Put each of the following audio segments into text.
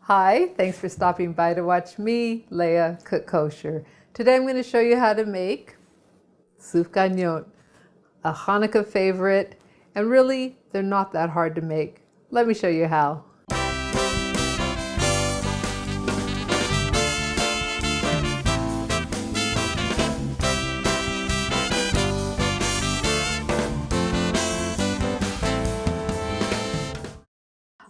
Hi, thanks for stopping by to watch me, Leah, cook kosher. Today I'm going to show you how to make Sufganiyot, a Chanukah favorite, and really they're not that hard to make. Let me show you how.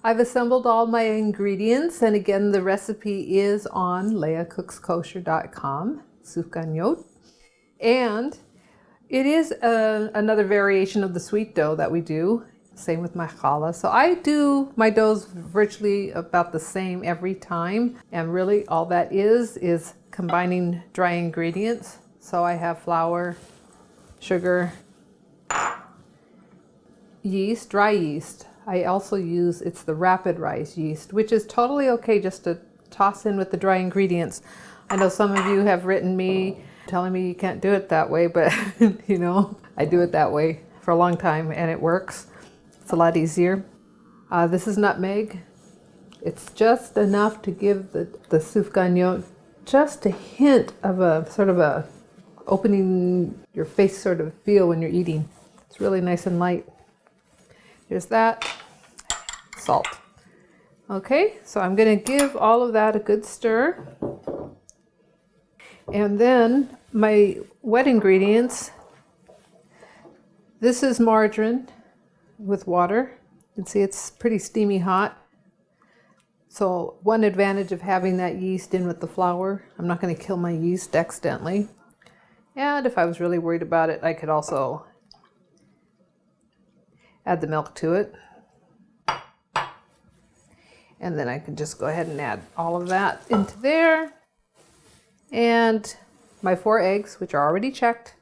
I've assembled all my ingredients, and again the recipe is on leahcookskosher.com, Sufganiyot. And it is another variation of the sweet dough that we do, same with my challah. So I do my doughs virtually about the same every time, and really all that is combining dry ingredients. So I have flour, sugar, yeast, dry yeast. I also use, it's the rapid rise yeast, which is totally okay just to toss in with the dry ingredients. I know some of you have written me telling me you can't do it that way, but you know, I do it that way for a long time and it works. It's a lot easier. This is nutmeg. It's just enough to give the Sufganiyot just a hint of a sort of a opening your face sort of feel when you're eating. It's really nice and light. Here's that, salt. Okay, so I'm gonna give all of that a good stir. And then my wet ingredients, this is margarine with water. You can see it's pretty steamy hot. So one advantage of having that yeast in with the flour, I'm not gonna kill my yeast accidentally. And if I was really worried about it, I could also add the milk to it. And then I can just go ahead and add all of that into there. And my 4 eggs, which are already checked.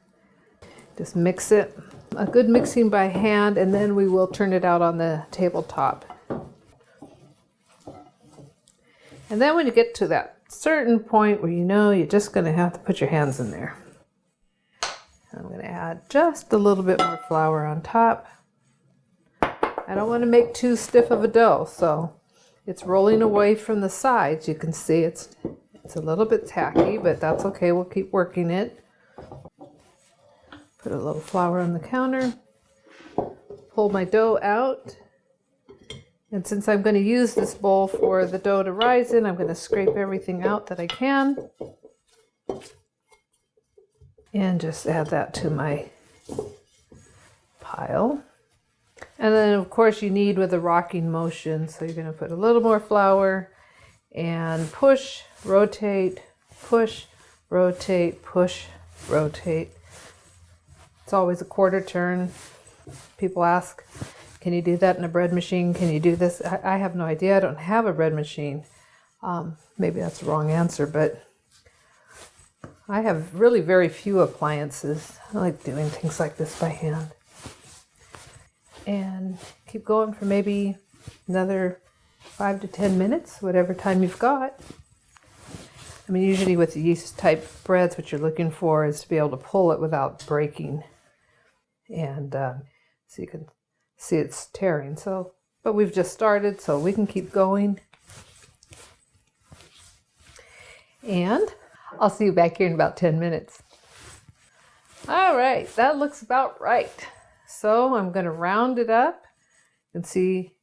Just mix it, a good mixing by hand, and then we will turn it out on the tabletop. And then when you get to that certain point where you know you're just gonna have to put your hands in there. I'm gonna add just a little bit more flour on top. I don't want to make too stiff of a dough, so it's rolling away from the sides. You can see it's a little bit tacky, but that's okay. We'll keep working it. Put a little flour on the counter. Pull my dough out. And since I'm going to use this bowl for the dough to rise in, I'm going to scrape everything out that I can. And just add that to my pile. And then of course you need with a rocking motion, so you're going to put a little more flour and push, rotate, push, rotate, push, rotate. It's always a quarter turn. People ask, can you do that in a bread machine? Can you do this? I have no idea. I don't have a bread machine. Maybe that's the wrong answer, but I have really very few appliances. I like doing things like this by hand. And keep going for maybe another 5 to 10 minutes, whatever time you've got. I mean, usually with the yeast type breads, what you're looking for is to be able to pull it without breaking. And so you can see it's tearing. So, but we've just started, so we can keep going. And I'll see you back here in about 10 minutes. All right, that looks about right. So I'm going to round it up. You can see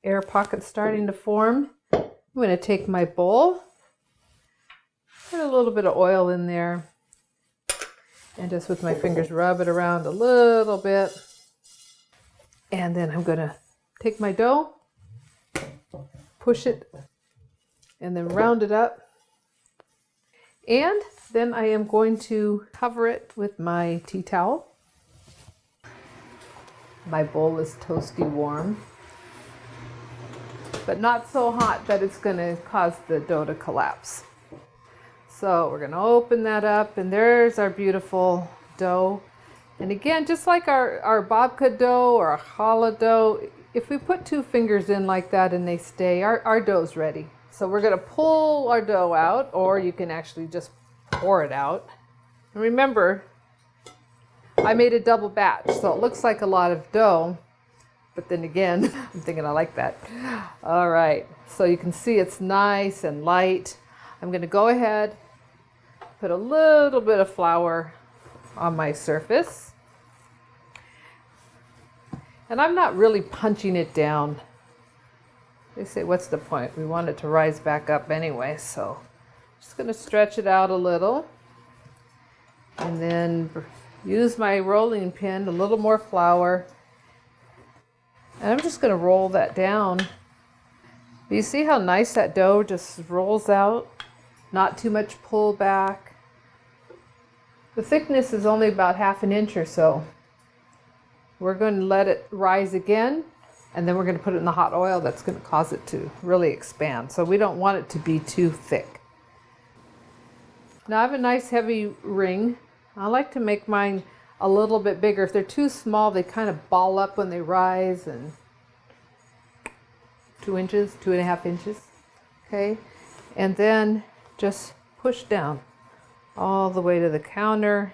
air pockets starting to form. I'm going to take my bowl, put a little bit of oil in there, and just with my fingers rub it around a little bit. And then I'm going to take my dough, push it, and then round it up. And then I am going to cover it with my tea towel. My bowl is toasty warm, but not so hot that it's going to cause the dough to collapse. So we're going to open that up, and there's our beautiful dough. And again, just like our babka dough or a challah dough, if we put 2 fingers in like that and they stay, our dough's ready. So we're going to pull our dough out, or you can actually just pour it out. And remember, I made a double batch, so it looks like a lot of dough, But then again, I'm thinking I like that. All right, so you can see it's nice and light. I'm gonna go ahead, put a little bit of flour on my surface. And I'm not really punching it down. They say, what's the point? We want it to rise back up anyway, so just gonna stretch it out a little. And then use my rolling pin, a little more flour. And I'm just gonna roll that down. You see how nice that dough just rolls out? Not too much pull back. The thickness is only about 1/2 inch or so. We're going to let it rise again, and then we're going to put it in the hot oil. That's going to cause it to really expand. So we don't want it to be too thick. Now I have a nice heavy ring. I like to make mine a little bit bigger. If they're too small, they kind of ball up when they rise, and 2 inches, 2.5 inches. Okay, and then just push down all the way to the counter.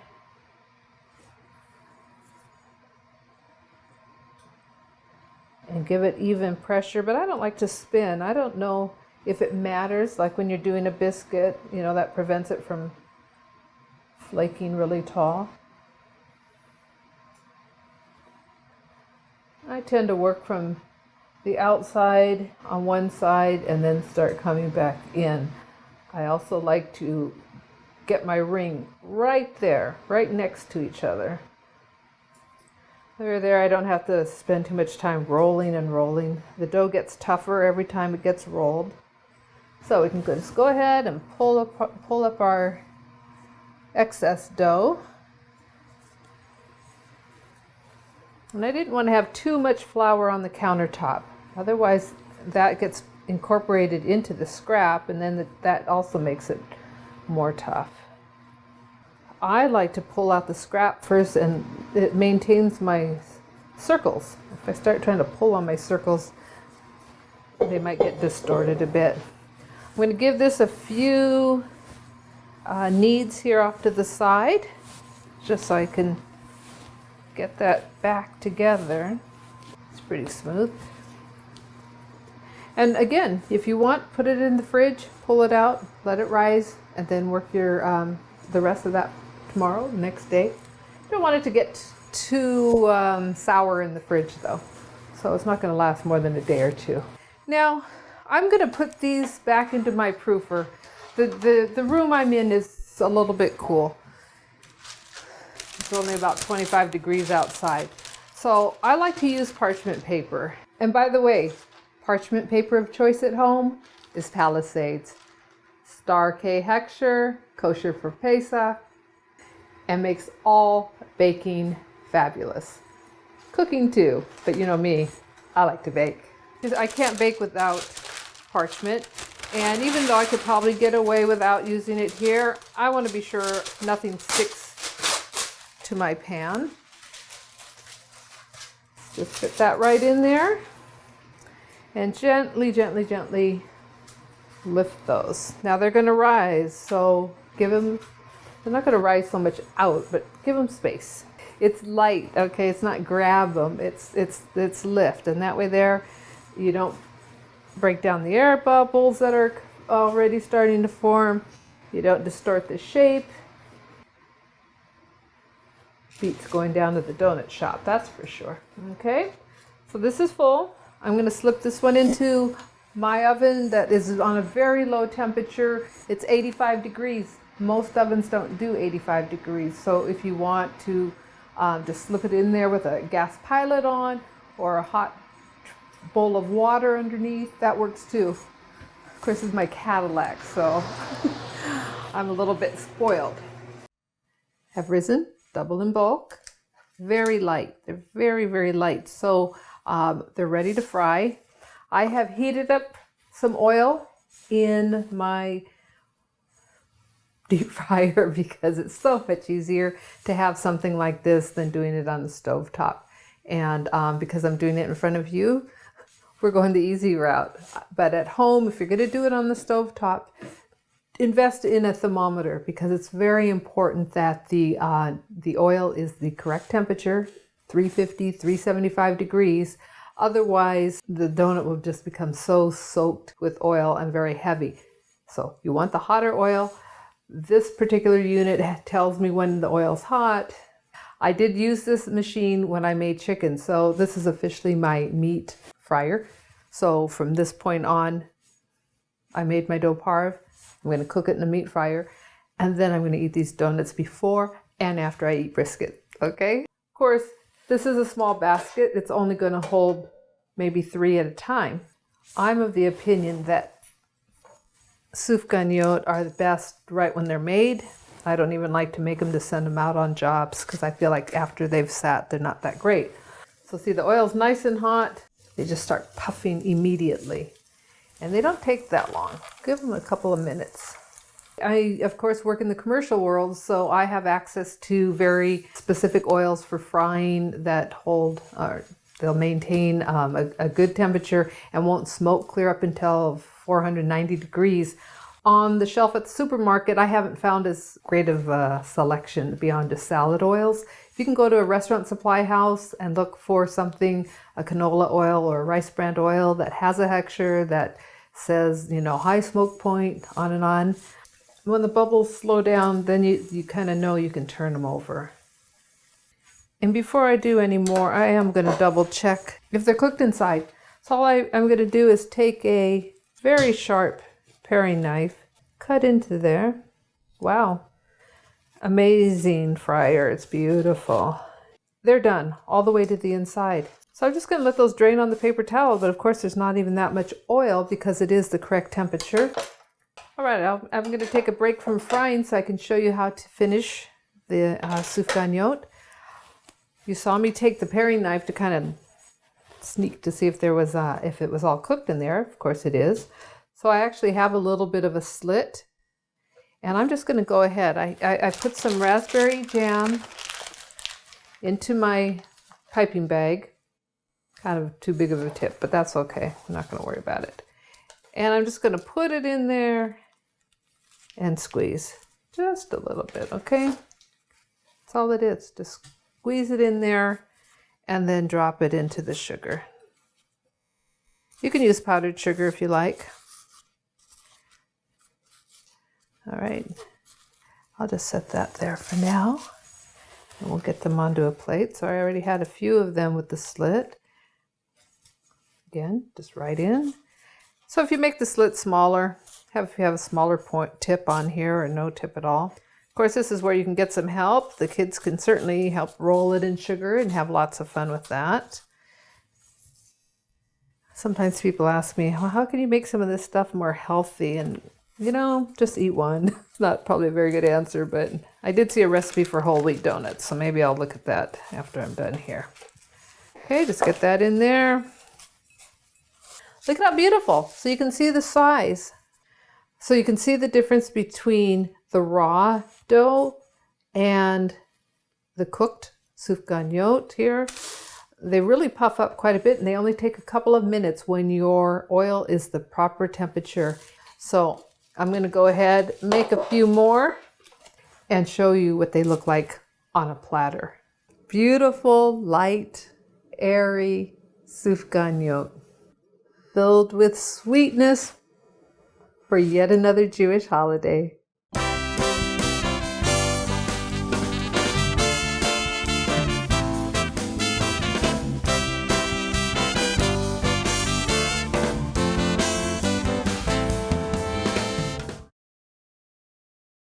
And give it even pressure, but I don't like to spin. I don't know if it matters, like when you're doing a biscuit, you know, that prevents it from flaking really tall. I tend to work from the outside on one side and then start coming back in. I also like to get my ring right there, right next to each other. There, I don't have to spend too much time rolling and rolling. The dough gets tougher every time it gets rolled. So we can just go ahead and pull up our excess dough. And I didn't want to have too much flour on the countertop. Otherwise, that gets incorporated into the scrap, and then that also makes it more tough. I like to pull out the scrap first, and it maintains my circles. If I start trying to pull on my circles, they might get distorted a bit. I'm going to give this a few kneads here off to the side, just so I can get that back together. It's pretty smooth. And again, if you want, put it in the fridge, pull it out, let it rise, and then work your the rest of that tomorrow, the next day. You don't want it to get too sour in the fridge though, so it's not going to last more than a day or two. Now I'm going to put these back into my proofer. The room I'm in is a little bit cool. It's only about 25 degrees outside, so I like to use parchment paper. And by the way, parchment paper of choice at home is Palisades. Star K Heckscher, kosher for Pesach, and makes all baking fabulous. Cooking too, but you know me, I like to bake. I can't bake without parchment, and even though I could probably get away without using it here, I want to be sure nothing sticks to my pan. Just fit that right in there, and gently, gently, gently lift those. Now they're going to rise, so give them, they're not going to rise so much out, but give them space. It's light, okay? It's not grab them, it's lift, and that way there you don't break down the air bubbles that are already starting to form. You don't distort the shape. Beats going down to the donut shop, that's for sure. Okay, so this is full. I'm going to slip this one into my oven that is on a very low temperature. It's 85 degrees. Most ovens don't do 85 degrees. So if you want to just slip it in there with a gas pilot on or a hot bowl of water underneath, that works too. Of course, it's my Cadillac, so I'm a little bit spoiled. Have risen, double in bulk, very light. They're very, very light. So they're ready to fry. I have heated up some oil in my deep fryer because it's so much easier to have something like this than doing it on the stove top. And because I'm doing it in front of you, we're going the easy route. But at home, if you're going to do it on the stove top, invest in a thermometer, because it's very important that the oil is the correct temperature, 350, 375 degrees, Otherwise, the donut will just become so soaked with oil and very heavy. So you want the hotter oil. This particular unit tells me when the oil's hot. I did use this machine when I made chicken, so this is officially my meat fryer. So from this point on, I made my dough parve. I'm going to cook it in the meat fryer, and then I'm going to eat these donuts before and after I eat brisket, okay? Of course, this is a small basket. It's only going to hold maybe 3 at a time. I'm of the opinion that Sufganiyot are the best right when they're made. I don't even like to make them to send them out on jobs because I feel like after they've sat, they're not that great. So see, the oil's nice and hot. They just start puffing immediately. And they don't take that long. Give them a couple of minutes. I, of course, work in the commercial world, so I have access to very specific oils for frying that hold, they'll maintain a good temperature and won't smoke clear up until 490 degrees. On the shelf at the supermarket, I haven't found as great of a selection beyond just salad oils. If you can go to a restaurant supply house and look for something, a canola oil or a rice bran oil that has a hechsher that says, you know, high smoke point, on and on. When the bubbles slow down, then you kind of know you can turn them over. And before I do any more, I am going to double check if they're cooked inside. So all I'm going to do is take a very sharp paring knife, cut into there. Wow, amazing fryer, it's beautiful. They're done all the way to the inside. So I'm just going to let those drain on the paper towel, but of course there's not even that much oil because it is the correct temperature. All right, I'm going to take a break from frying so I can show you how to finish the Sufganiyot. You saw me take the paring knife to kind of sneak to see if there was if it was all cooked in there. Of course it is. So I actually have a little bit of a slit, and I'm just going to go ahead. I put some raspberry jam into my piping bag. Kind of too big of a tip, but that's okay. I'm not going to worry about it. And I'm just going to put it in there and squeeze just a little bit, okay? That's all it is. Just squeeze it in there and then drop it into the sugar. You can use powdered sugar if you like. All right, I'll just set that there for now. And we'll get them onto a plate. So I already had a few of them with the slit. Again, just right in. So if you make the slit smaller, if you have a smaller point tip on here or no tip at all. Of course, this is where you can get some help. The kids can certainly help roll it in sugar and have lots of fun with that. Sometimes people ask me, well, how can you make some of this stuff more healthy? And you know, just eat one. It's not probably a very good answer, but I did see a recipe for whole wheat donuts, so maybe I'll look at that after I'm done here. Okay, just get that in there. Look at how beautiful. So you can see the size. So you can see the difference between the raw dough and the cooked Sufganiyot here. They really puff up quite a bit, and they only take a couple of minutes when your oil is the proper temperature. So I'm going to go ahead, make a few more, and show you what they look like on a platter. Beautiful, light, airy Sufganiyot, filled with sweetness for yet another Jewish holiday.